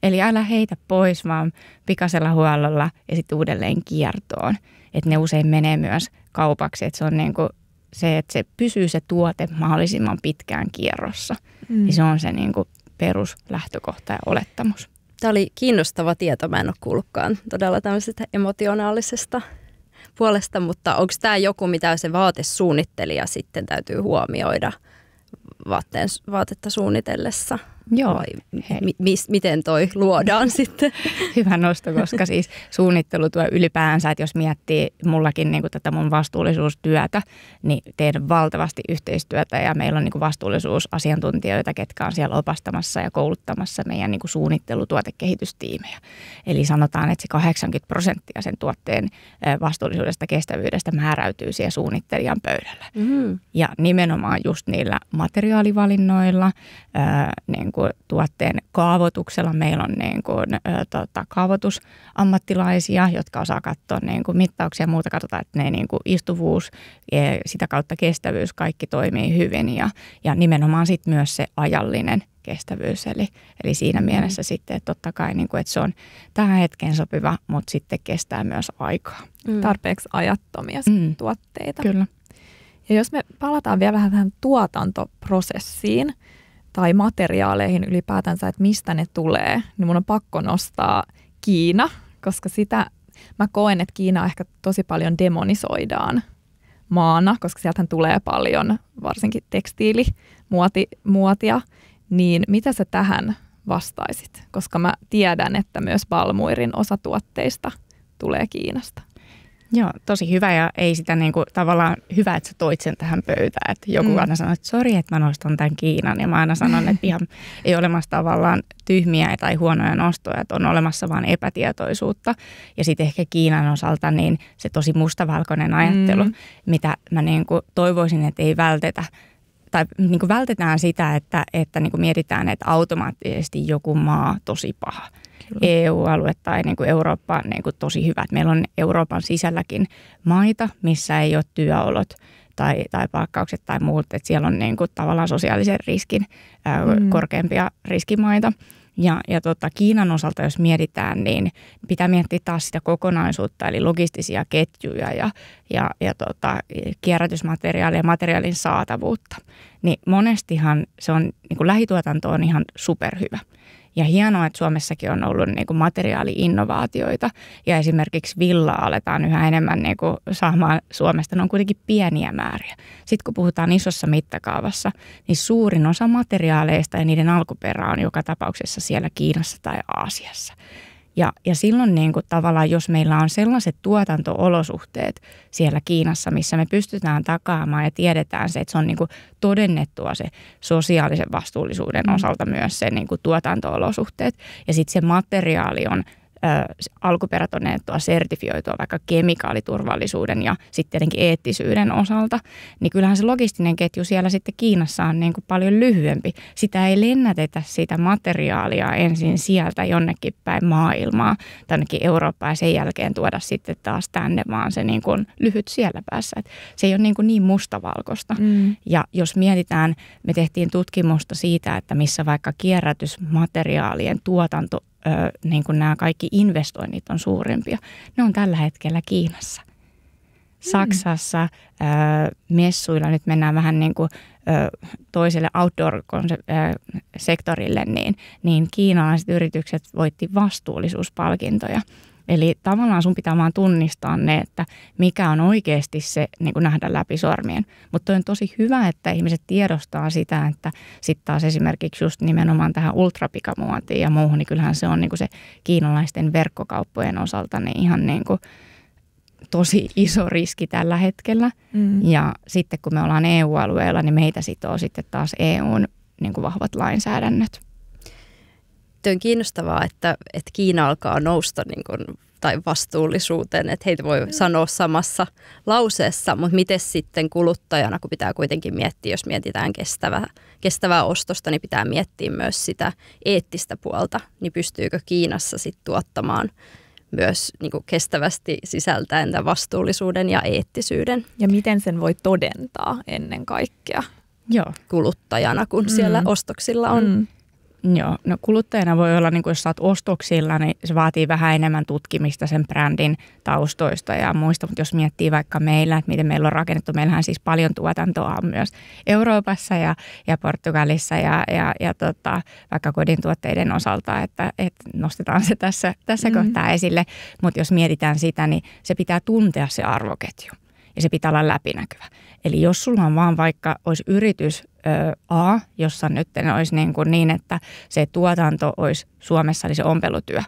Eli älä heitä pois, vaan pikaisella huollolla ja sitten uudelleen kiertoon. Että ne usein menee myös kaupaksi, että se on niin kuin se, että se pysyy se tuote mahdollisimman pitkään kierrossa. Niin se on se niin kuin peruslähtökohta ja olettamus. Tämä oli kiinnostava tieto. Mä en ole kuullutkaan todella tämmöisestä emotionaalisesta puolesta, mutta onko tämä joku, mitä se vaatesuunnittelija sitten täytyy huomioida vaatetta suunnitellessa? Joo. Vai miten toi luodaan sitten? Hyvä nosto, koska siis suunnittelutyö ylipäänsä, että jos miettii mullakin niin kuin tätä mun vastuullisuustyötä, niin teen valtavasti yhteistyötä ja meillä on niin kuin vastuullisuusasiantuntijoita, ketkä on siellä opastamassa ja kouluttamassa meidän niin kuin suunnittelutuotekehitystiimejä. Eli sanotaan, että se 80% sen tuotteen vastuullisuudesta kestävyydestä määräytyy siellä suunnittelijan pöydällä. Ja nimenomaan just niillä materiaalivalinnoilla, niin kuin tuotteen kaavoituksella. Meillä on niin kuin, kaavoitusammattilaisia, jotka osaa katsoa niin kuin mittauksia ja muuta. Katsotaan, että ne niin kuin istuvuus, sitä kautta kestävyys, kaikki toimii hyvin ja nimenomaan sitten myös se ajallinen kestävyys. Eli siinä mielessä sitten, että totta kai niin kuin, että se on tähän hetkeen sopiva, mutta sitten kestää myös aikaa. Tarpeeksi ajattomia tuotteita. Kyllä. Ja jos me palataan vielä vähän tähän tuotantoprosessiin, tai materiaaleihin ylipäätänsä, että mistä ne tulee, niin mun on pakko nostaa Kiina, koska sitä mä koen, että Kiina ehkä tosi paljon demonisoidaan maana, koska sieltähän tulee paljon varsinkin tekstiilimuotia, niin mitä sä tähän vastaisit? Koska mä tiedän, että myös Palmuirin osa tuotteista tulee Kiinasta. Joo, tosi hyvä ja ei sitä niin kuin, tavallaan hyvä, että sä toit sen tähän pöytään. Että joku aina sanoo, että sori, että mä nostan tämän Kiinan ja mä aina sanon, että ihan ei ole olemassa tavallaan tyhmiä tai huonoja nostoja, että on olemassa vaan epätietoisuutta. Ja sitten ehkä Kiinan osalta niin se tosi mustavalkoinen ajattelu, mitä mä niin kuin toivoisin, että ei vältetä. Tai niin kuin vältetään sitä, että niin kuin mietitään, että automaattisesti joku maa tosi paha. EU-alue tai niin kuin Eurooppa on niin kuin tosi hyvä. Meillä on Euroopan sisälläkin maita, missä ei ole työolot tai palkkaukset tai muut. Että siellä on niin kuin tavallaan sosiaalisen riskin korkeampia riskimaita. Ja Kiinan osalta, jos mietitään, niin pitää miettiä taas sitä kokonaisuutta, eli logistisia ketjuja ja kierrätysmateriaalia ja materiaalin saatavuutta. Niin monestihan se on, niin kuin lähituotanto on ihan superhyvä. Ja hienoa, että Suomessakin on ollut niin kuin materiaali-innovaatioita ja esimerkiksi villaa aletaan yhä enemmän niin kuin saamaan Suomesta. Ne on kuitenkin pieniä määriä. Sitten kun puhutaan isossa mittakaavassa, niin suurin osa materiaaleista ja niiden alkuperä on joka tapauksessa siellä Kiinassa tai Aasiassa. Ja silloin niin kuin tavallaan, jos meillä on sellaiset tuotanto-olosuhteet siellä Kiinassa, missä me pystytään takaamaan ja tiedetään se, että se on niin kuin todennettua se sosiaalisen vastuullisuuden osalta myös se niin kuin tuotanto-olosuhteet. Ja sitten se materiaali on alkuperätodennettua sertifioitua vaikka kemikaaliturvallisuuden ja sitten tietenkin eettisyyden osalta, niin kyllähän se logistinen ketju siellä sitten Kiinassa on niin kuin paljon lyhyempi. Sitä ei lennätetä sitä materiaalia ensin sieltä jonnekin päin maailmaa, tännekin Eurooppaan ja sen jälkeen tuoda sitten taas tänne, vaan se niin kuin lyhyt siellä päässä. Et se ei ole niin mustavalkoista. Ja jos mietitään, me tehtiin tutkimusta siitä, että missä vaikka kierrätysmateriaalien tuotanto niin kuin nämä kaikki investoinnit on suurimpia. Ne on tällä hetkellä Kiinassa. Saksassa messuilla, nyt mennään vähän niin kuin toiselle outdoor-sektorille, niin kiinalaiset yritykset voitti vastuullisuuspalkintoja. Eli tavallaan sun pitää vaan tunnistaa ne, että mikä on oikeasti se niin kuin nähdä läpi sormien. Mutta on tosi hyvä, että ihmiset tiedostaa sitä, että sitten taas esimerkiksi just nimenomaan tähän ultrapikamuotiin ja muuhun, niin kyllähän se on niin kuin se kiinalaisten verkkokauppojen osalta niin ihan niin kuin tosi iso riski tällä hetkellä. Ja sitten kun me ollaan EU-alueella, niin meitä sitoo sitten taas EUn niin kuin vahvat lainsäädännöt. On kiinnostavaa, että Kiina alkaa nousta niin kuin, tai vastuullisuuteen, että heitä voi sanoa samassa lauseessa, mutta miten sitten kuluttajana, kun pitää kuitenkin miettiä, jos mietitään kestävää ostosta, niin pitää miettiä myös sitä eettistä puolta, niin pystyykö Kiinassa sitten tuottamaan myös niin kuin kestävästi sisältäen tämän vastuullisuuden ja eettisyyden. Ja miten sen voi todentaa ennen kaikkea? Joo. Kuluttajana, kun siellä ostoksilla on. Joo, no kuluttajana voi olla, niin kuin jos sä oot ostoksilla, niin se vaatii vähän enemmän tutkimista sen brändin taustoista ja muista, mutta jos miettii vaikka meillä, että miten meillä on rakennettu, meillähän siis paljon tuotantoa on myös Euroopassa ja Portugalissa ja vaikka kodintuotteiden osalta, että nostetaan se tässä kohtaa esille, mutta jos mietitään sitä, niin se pitää tuntea se arvoketju ja se pitää olla läpinäkyvä. Eli jos sulla on vaan vaikka olisi yritys A, jossa nyt olisi niin, että se tuotanto olisi Suomessa, eli se ompelutyö,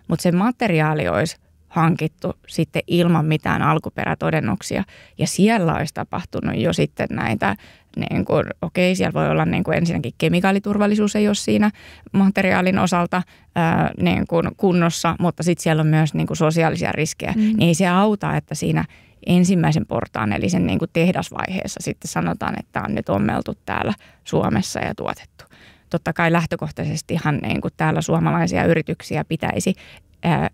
mutta se materiaali olisi hankittu sitten ilman mitään alkuperätodennuksia ja siellä olisi tapahtunut jo sitten näitä, niin kuin, okei, siellä voi olla niin kuin ensinnäkin kemikaaliturvallisuus ei ole siinä materiaalin osalta niin kuin kunnossa, mutta sitten siellä on myös niin kuin sosiaalisia riskejä, niin ei se auta, että siinä ensimmäisen portaan, eli sen niin kuin tehdasvaiheessa sitten sanotaan, että on nyt ommeltu täällä Suomessa ja tuotettu. Totta kai lähtökohtaisestihan niin kuin täällä suomalaisia yrityksiä pitäisi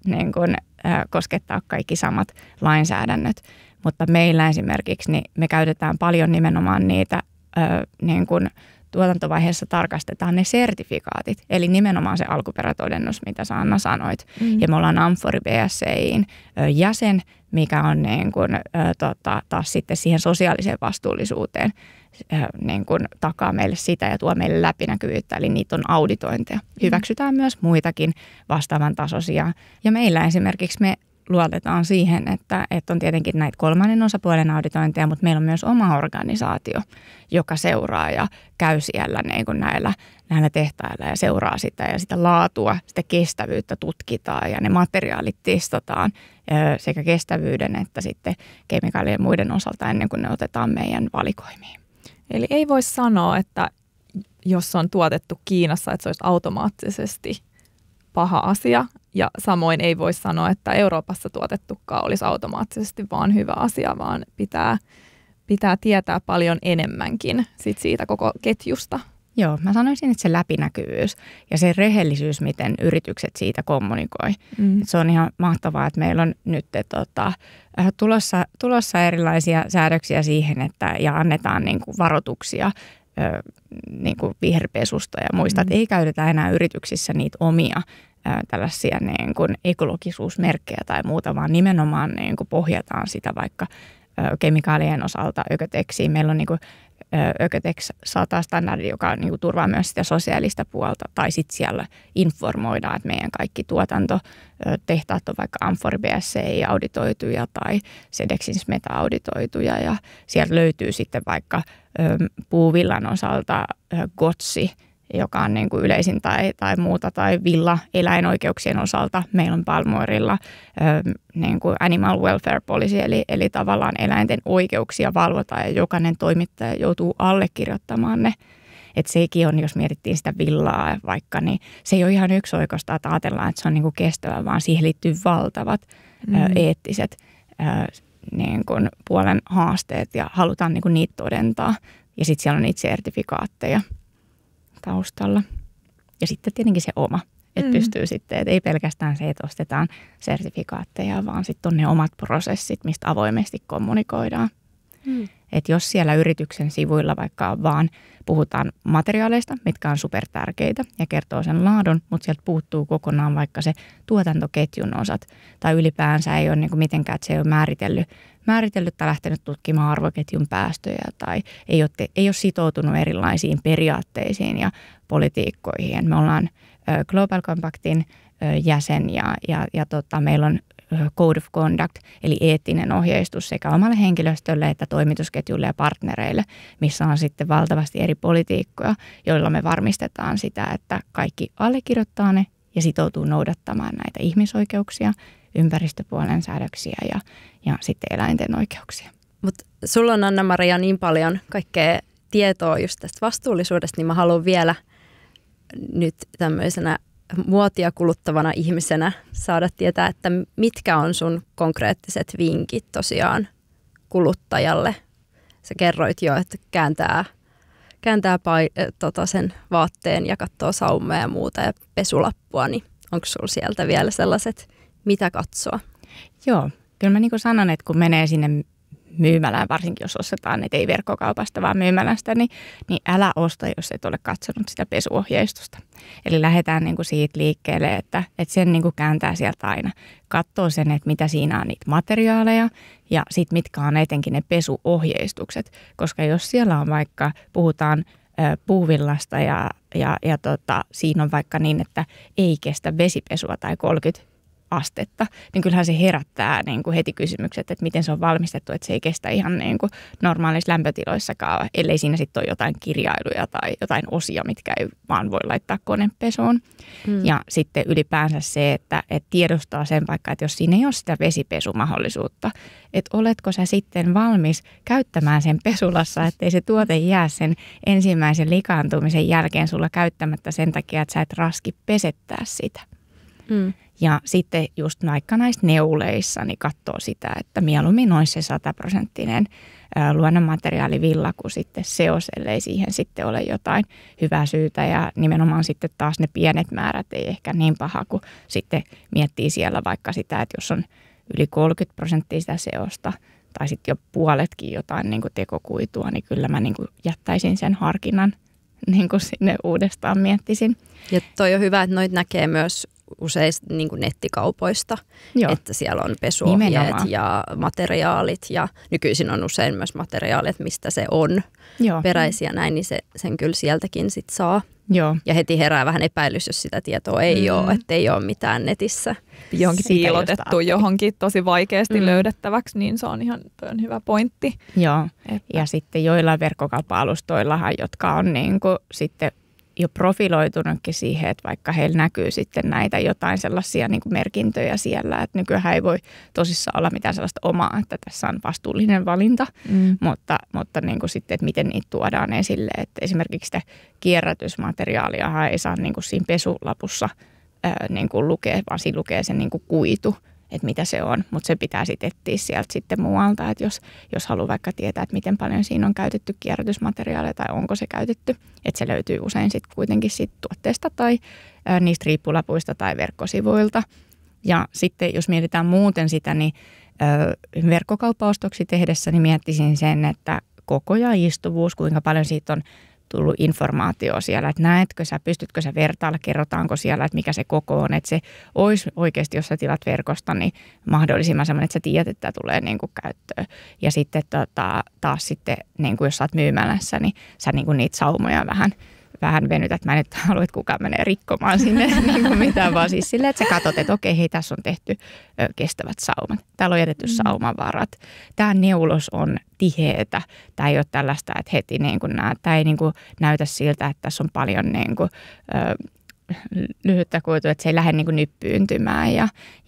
niin kuin, koskettaa kaikki samat lainsäädännöt, mutta meillä esimerkiksi niin me käytetään paljon nimenomaan niitä niin kuin tuotantovaiheessa tarkastetaan ne sertifikaatit, eli nimenomaan se alkuperätodennus, mitä sä Anna sanoit. Ja me ollaan Amfori BSCIin jäsen, mikä on niin kuin, taas sitten siihen sosiaaliseen vastuullisuuteen niin kuin takaa meille sitä ja tuo meille läpinäkyvyyttä, eli niitä on auditointeja. Hyväksytään myös muitakin vastaavan tasoisia. Ja meillä esimerkiksi me luotetaan siihen, että on tietenkin näitä kolmannen osapuolen auditointeja, mutta meillä on myös oma organisaatio, joka seuraa ja käy siellä niin kuin näillä tehtailla ja seuraa sitä ja sitä laatua, sitä kestävyyttä tutkitaan ja ne materiaalit testataan sekä kestävyyden että sitten kemikaalien ja muiden osalta ennen kuin ne otetaan meidän valikoimiin. Eli ei voi sanoa, että jos on tuotettu Kiinassa, että se olisi automaattisesti paha asia. Ja samoin ei voi sanoa, että Euroopassa tuotettukaan olisi automaattisesti vaan hyvä asia, vaan pitää tietää paljon enemmänkin siitä koko ketjusta. Joo, mä sanoisin, että se läpinäkyvyys ja se rehellisyys, miten yritykset siitä kommunikoi. Se on ihan mahtavaa, että meillä on nyt tulossa erilaisia säädöksiä siihen, että ja annetaan niin kuin varoituksia niin kuin viherpesusta ja muista, että ei käytetä enää yrityksissä niitä omia tällaisia niin kuin ekologisuusmerkkejä tai muuta, vaan nimenomaan niin kuin pohjataan sitä vaikka kemikaalien osalta Ökotexiin. Meillä on niin kuin Ökotex 100 standardi, joka niin kuin turvaa myös sitä sosiaalista puolta, tai sitten siellä informoidaan, että meidän kaikki tuotantotehtaat on vaikka Amfori BSCI auditoituja tai Sedexin Smeta auditoituja, ja sieltä löytyy sitten vaikka puuvillan osalta GOTSI, joka on niin kuin yleisin tai muuta, tai villa-eläinoikeuksien osalta meillä on Palmuorilla niin kuin animal welfare policy, eli tavallaan eläinten oikeuksia valvotaan ja jokainen toimittaja joutuu allekirjoittamaan ne. Että sekin on, jos mietittiin sitä villaa vaikka, niin se ei ole ihan yksioikoista, että ajatellaan, että se on niin kuin kestävä, vaan siihen liittyy valtavat eettiset niin kuin puolen haasteet ja halutaan niin kuin niitä todentaa. Ja sitten siellä on niitä sertifikaatteja taustalla. Ja sitten tietenkin se oma, että pystyy sitten, että ei pelkästään se, että ostetaan sertifikaatteja, vaan sitten on ne omat prosessit, mistä avoimesti kommunikoidaan. Että jos siellä yrityksen sivuilla vaikka vaan puhutaan materiaaleista, mitkä on supertärkeitä ja kertoo sen laadun, mutta sieltä puuttuu kokonaan vaikka se tuotantoketjun osat tai ylipäänsä ei ole niin kuin mitenkään, että se ei ole määritellyt tai lähtenyt tutkimaan arvoketjun päästöjä tai ei ole sitoutunut erilaisiin periaatteisiin ja politiikkoihin. Me ollaan Global Compactin jäsen ja meillä on Code of Conduct, eli eettinen ohjeistus sekä omalle henkilöstölle että toimitusketjulle ja partnereille, missä on sitten valtavasti eri politiikkoja, joilla me varmistetaan sitä, että kaikki allekirjoittaa ne ja sitoutuu noudattamaan näitä ihmisoikeuksia, ympäristöpuolen säädöksiä ja sitten eläinten oikeuksia. Mutta sulla on, Anna-Maria, niin paljon kaikkea tietoa just tästä vastuullisuudesta, niin mä haluan vielä nyt tämmöisenä muotia kuluttavana ihmisenä saada tietää, että mitkä on sun konkreettiset vinkit tosiaan kuluttajalle. Sä kerroit jo, että kääntää sen vaatteen ja katsoo saumea ja muuta ja pesulappua, niin onko sulla sieltä vielä sellaiset, mitä katsoa? Joo, kyllä mä niin kuin sanon, että kun menee sinne myymälään, varsinkin jos ostetaan, että ei verkkokaupasta, vaan myymälästä, niin älä osta, jos et ole katsonut sitä pesuohjeistusta. Eli lähdetään niin kuin siitä liikkeelle, että sen niin kuin kääntää sieltä aina. Katsoo sen, että mitä siinä on niitä materiaaleja ja sitten mitkä on etenkin ne pesuohjeistukset. Koska jos siellä on vaikka, puhutaan puuvillasta ja siinä on vaikka niin, että ei kestä vesipesua tai 30 astetta, niin kyllähän se herättää niin kuin heti kysymykset, että miten se on valmistettu, että se ei kestä ihan niin kuin normaalissa lämpötiloissakaan, ellei siinä sitten ole jotain kirjailuja tai jotain osia, mitkä ei vaan voi laittaa konepesuun. Ja sitten ylipäänsä se, että tiedostaa sen vaikka, että jos siinä ei ole sitä vesipesumahdollisuutta, että oletko sä sitten valmis käyttämään sen pesulassa, ettei se tuote jää sen ensimmäisen likaantumisen jälkeen sulla käyttämättä sen takia, että sä et raski pesettää sitä. Ja sitten just vaikka näissä neuleissa, niin katsoo sitä, että mieluummin olisi se 100% luonnonmateriaalivilla kuin sitten seos, ellei siihen sitten ole jotain hyvää syytä. Ja nimenomaan sitten taas ne pienet määrät ei ehkä niin paha, kun sitten miettii siellä vaikka sitä, että jos on yli 30% sitä seosta tai sitten jo puoletkin jotain niin kuin tekokuitua, niin kyllä mä niin kuin jättäisin sen harkinnan niin kuin sinne uudestaan miettisin. Ja toi on hyvä, että noit näkee myös usein niin kuin nettikaupoista, Joo. että siellä on pesuohjeet Nimenomaan. Ja materiaalit ja nykyisin on usein myös materiaalit, mistä se on Joo. peräisiä näin, niin sen kyllä sieltäkin sit saa. Joo. Ja heti herää vähän epäilys, jos sitä tietoa ei ole, että ei ole mitään netissä. Johonkin piilotettu johonkin tosi vaikeasti löydettäväksi, niin se on ihan hyvä pointti. Joo, ja sitten joillain verkkokauppa-alustoillahan, jotka on niin kuin sitten jo profiloitunutkin siihen, että vaikka heillä näkyy sitten näitä jotain sellaisia niin kuin merkintöjä siellä, että nykyään ei voi tosissaan olla mitään sellaista omaa, että tässä on vastuullinen valinta, mutta niin kuin sitten, että miten niitä tuodaan esille, että esimerkiksi sitä kierrätysmateriaalia ei saa niin kuin siinä pesulapussa niin kuin lukea, vaan siinä lukee se niin kuin kuitu, että mitä se on, mutta se pitää sitten etsiä sieltä sitten muualta, että jos haluaa vaikka tietää, että miten paljon siinä on käytetty kierrätysmateriaalia tai onko se käytetty, että se löytyy usein sitten kuitenkin siitä tuotteesta tai niistä riippulapuista tai verkkosivuilta. Ja sitten jos mietitään muuten sitä, niin verkkokauppaostoksi tehdessä niin miettisin sen, että koko ja istuvuus, kuinka paljon siitä on tullut informaatio siellä, että näetkö sä, pystytkö sä vertailla, kerrotaanko siellä, että mikä se koko on, että se olisi oikeasti, jos sä tilat verkosta, niin mahdollisimman semmoinen, että sä tiedät, että tämä tulee niin kuin käyttöön. Ja sitten taas sitten, niin kuin jos sä oot myymälässä, niin sä niin kuin niitä saumoja vähän venytät. Mä en nyt halua, että kukaan menee rikkomaan sinne niin kuin mitään, vaan siis silleen, että sä katsot, että okei, hei, tässä on tehty kestävät saumat. Täällä on jätetty saumavarat. Tämä neulos on tiheetä. Tämä ei ole tällaista, että heti niin kuin tämä ei niin kuin näytä siltä, että tässä on paljon niin kuin, lyhyttä kuitua, että se ei lähde niin kuin nyppyyntymään.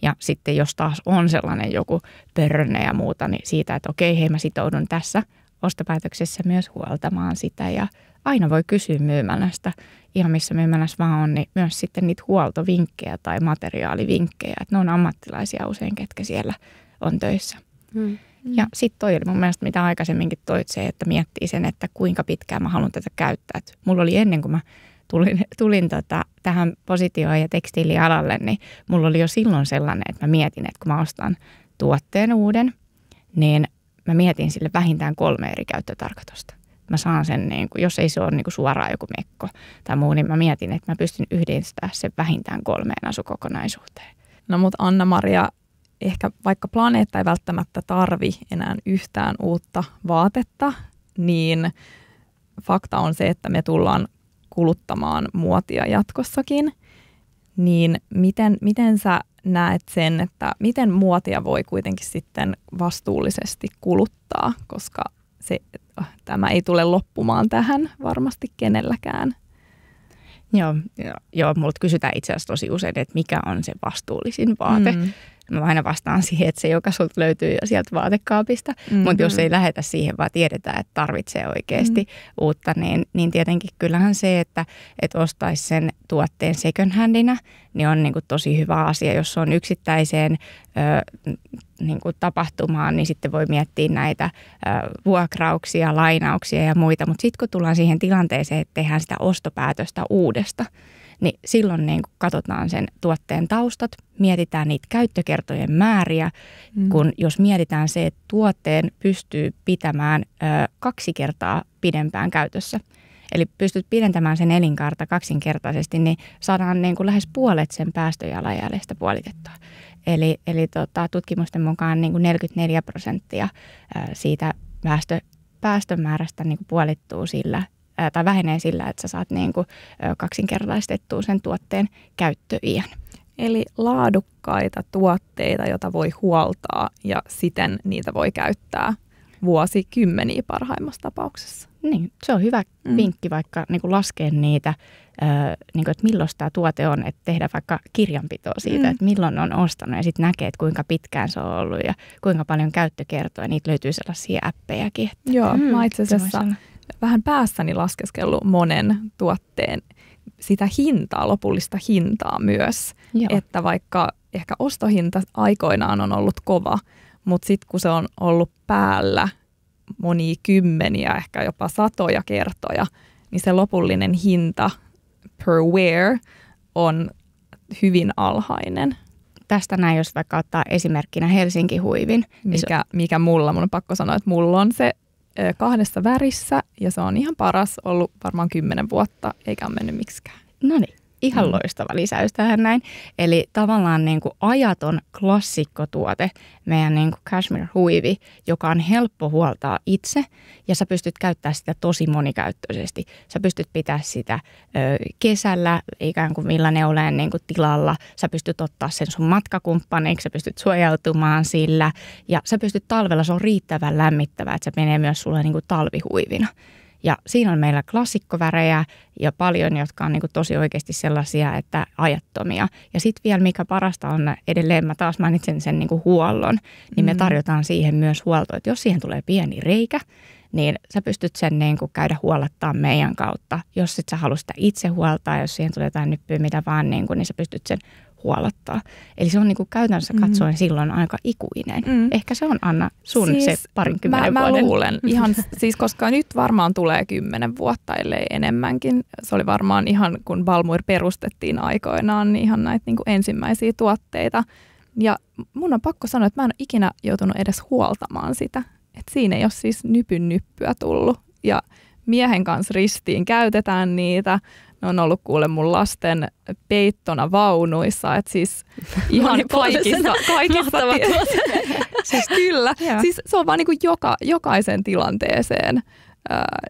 Ja sitten jos taas on sellainen joku pörrönne ja muuta, niin siitä, että okei, hei, mä sitoudun tässä ostopäätöksessä myös huoltamaan sitä. Ja aina voi kysyä myymälästä, ihan missä myymälässä vaan on, niin myös sitten niitä huoltovinkkejä tai materiaalivinkkejä. Että ne on ammattilaisia usein, ketkä siellä on töissä. Ja sitten toi oli mun mielestä, mitä aikaisemminkin toit se, että miettii sen, että kuinka pitkään mä haluan tätä käyttää. Et mulla oli ennen kuin mä tulin tähän positioon ja tekstiilialalle, niin mulla oli jo silloin sellainen, että mä mietin, että kun mä ostan tuotteen uuden, niin mä mietin sille vähintään 3 eri käyttötarkoitusta. Mä saan sen, niin kuin, jos ei se ole niin kuin suoraan joku mekko tai muu, niin mä mietin, että mä pystyn yhdistämään sen vähintään 3 asukokonaisuuteen. No mutta Anna-Maria, ehkä vaikka planeetta ei välttämättä tarvi enää yhtään uutta vaatetta, niin fakta on se, että me tullaan kuluttamaan muotia jatkossakin. Niin miten sä näet sen, että miten muotia voi kuitenkin sitten vastuullisesti kuluttaa, koska tämä ei tule loppumaan tähän varmasti kenelläkään. Joo, multa kysytään itse asiassa tosi usein, että mikä on se vastuullisin vaate. Mä aina vastaan siihen, että se, joka sulta löytyy jo sieltä vaatekaapista, mutta jos ei lähetä siihen, vaan tiedetään, että tarvitsee oikeasti uutta, niin tietenkin kyllähän se, että ostaisi sen tuotteen second handina, niin on niin kuin tosi hyvä asia. Jos on yksittäiseen niin kuin tapahtumaan, niin sitten voi miettiä näitä vuokrauksia, lainauksia ja muita, mutta sitten kun tullaan siihen tilanteeseen, että tehdään sitä ostopäätöstä uudesta, niin silloin niin kun katsotaan sen tuotteen taustat, mietitään niitä käyttökertojen määriä, kun jos mietitään se, että tuotteen pystyy pitämään 2 kertaa pidempään käytössä, eli pystyt pidentämään sen elinkaarta 2-kertaisesti, niin saadaan niin kuin lähes puolet sen päästöjalanjäljestä puolitettua. Eli tutkimusten mukaan niin kuin 44% siitä päästömäärästä niin kuin puolittuu sillä, tai vähenee sillä, että sä saat niin kuin 2-kertaistettua sen tuotteen käyttöiän. Eli laadukkaita tuotteita, joita voi huoltaa ja siten niitä voi käyttää vuosikymmeniä parhaimmassa tapauksessa. Niin, se on hyvä vinkki vaikka niin kuin laskea niitä, niin kuin, että milloin tämä tuote on, että tehdä vaikka kirjanpitoa siitä, että milloin on ostanut ja sitten näkee, että kuinka pitkään se on ollut ja kuinka paljon käyttökertoja. Niitä löytyy sellaisia appejakin. Että, joo, mä itse asiassa vähän päässäni laskeskellut monen tuotteen sitä hintaa, lopullista hintaa myös. Joo. Että vaikka ehkä ostohinta aikoinaan on ollut kova, mutta sitten kun se on ollut päällä monia kymmeniä, ehkä jopa 100 kertoja, niin se lopullinen hinta per wear on hyvin alhainen. Tästä näin, jos vaikka ottaa esimerkkinä Helsinki Huivin. Mikä mun on pakko sanoa, että mulla on se 2 värissä ja se on ihan paras, ollut varmaan 10 vuotta eikä ole mennyt miksikään. No niin, ihan loistava lisäys tähän näin. Eli tavallaan niin kuin ajaton klassikkotuote, meidän niin kuin cashmere huivi, joka on helppo huoltaa itse ja sä pystyt käyttämään sitä tosi monikäyttöisesti. Sä pystyt pitämään sitä kesällä ikään kuin millä ne oleen niin kuin tilalla. Sä pystyt ottaa sen sun matkakumppaniksi, sä pystyt suojautumaan sillä ja sä pystyt talvella, se on riittävän lämmittävää, että se menee myös sulle niin kuin talvihuivina. Ja siinä on meillä klassikkovärejä ja paljon, jotka on niin kuin tosi oikeasti sellaisia, että ajattomia. Ja sitten vielä mikä parasta on edelleen, mä taas mainitsen sen niin kuin huollon, niin me tarjotaan siihen myös huoltoa. Että jos siihen tulee pieni reikä, niin sä pystyt sen niin kuin käydä huollattaa meidän kautta. Jos et sä halua sitä itse huoltaa, jos siihen tulee jotain nyppyä, mitä vaan, niin sä pystyt sen huollattaa. Eli se on niin kuin käytännössä katsoen silloin aika ikuinen. Ehkä se on, Anna, sun siis se 20 mä vuoden. Mä luulen ihan, siis koska nyt varmaan tulee 10 vuotta, ellei enemmänkin. Se oli varmaan ihan, kun Balmuir perustettiin aikoinaan, niin ihan näitä niin kuin ensimmäisiä tuotteita. Ja mun on pakko sanoa, että mä en ole ikinä joutunut edes huoltamaan sitä. Että siinä ei ole siis nyppyä tullut. Ja miehen kanssa ristiin käytetään niitä. Ne on ollut kuule mun lasten peittona vaunuissa, että siis ihan kaikissa siis kyllä. Siis se on vaan niin kuin jokaisen tilanteeseen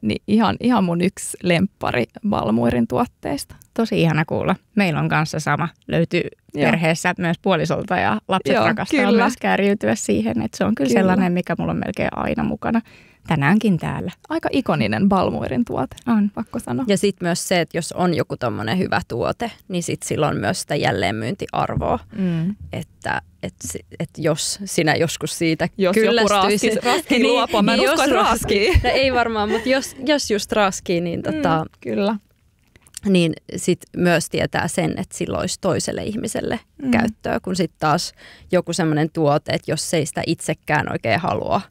Niin ihan mun yksi lemppari Balmuirin tuotteista. Tosi ihana kuulla. Meillä on kanssa sama. Löytyy perheessä myös puolisolta ja lapset rakastaa myös kääriytyä siihen. Että se on kyllä sellainen, mikä mulla on melkein aina mukana. Tänäänkin täällä. Aika ikoninen Balmuirin tuote, on pakko sanoa. Ja sitten myös se, että jos on joku tommonen hyvä tuote, niin sitten sillä on myös sitä jälleenmyyntiarvoa. Että jos sinä joskus siitä kyllästyisi. Jos joku raskii luopua, mä en usko, että raskii. No ei varmaan, mutta jos just raskii, niin, kyllä. Niin sitten myös tietää sen, että sillä olisi toiselle ihmiselle käyttöä, kun sitten taas joku semmoinen tuote, että jos ei sitä itsekään oikein halua,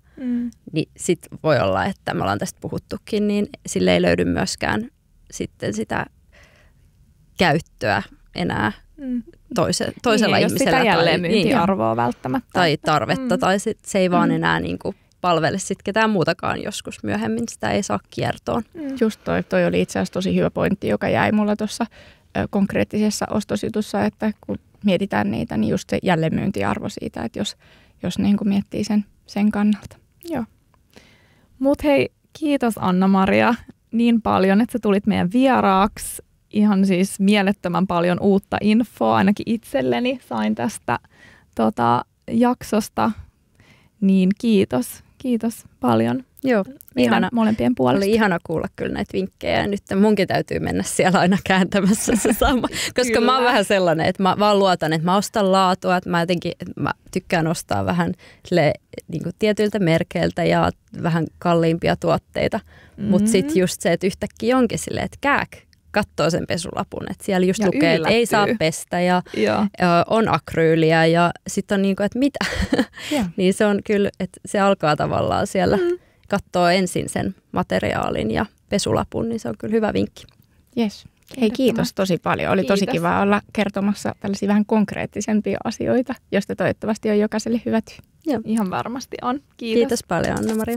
niin sitten voi olla, että me ollaan tästä puhuttukin, niin sille ei löydy myöskään sitten sitä käyttöä enää toisella niin, ihmisellä. Sitä jälleenmyyntiarvoa välttämättä. Tai tarvetta, tai se ei vaan enää niinku palvele sitten ketään muutakaan joskus myöhemmin, sitä ei saa kiertoon. Just toi oli itse asiassa tosi hyvä pointti, joka jäi mulla tuossa konkreettisessa ostosjutussa, että kun mietitään niitä, niin just se jälleenmyyntiarvo siitä, että jos niin kuin miettii sen kannalta. Joo. Mut hei, kiitos Anna-Maria niin paljon, että sä tulit meidän vieraaksi. Ihan siis mielettömän paljon uutta infoa, ainakin itselleni sain tästä jaksosta. Niin kiitos paljon. Joo, ihana, molempien puolesta. Oli ihana kuulla kyllä näitä vinkkejä ja nyt munkin täytyy mennä siellä aina kääntämässä se sama. Koska mä oon vähän sellainen, että mä vaan luotan, että mä ostan laatua, että mä tykkään ostaa vähän niin kuin tietyiltä merkeiltä ja vähän kalliimpia tuotteita. Mutta sitten just se, että yhtäkkiä onkin silleen, että katsoo sen pesulapun, että siellä just lukee, että ei saa pestä ja on akryyliä ja sitten on niin kuin, että mitä. Niin se on kyllä, että se alkaa tavallaan siellä katsoo ensin sen materiaalin ja pesulapun, niin se on kyllä hyvä vinkki. Yes. Hei, kiitos tosi paljon. Oli tosi kiva olla kertomassa tällaisia vähän konkreettisempia asioita, joista toivottavasti on jokaiselle hyötyä. Ihan varmasti on. Kiitos paljon, Anna-Maria.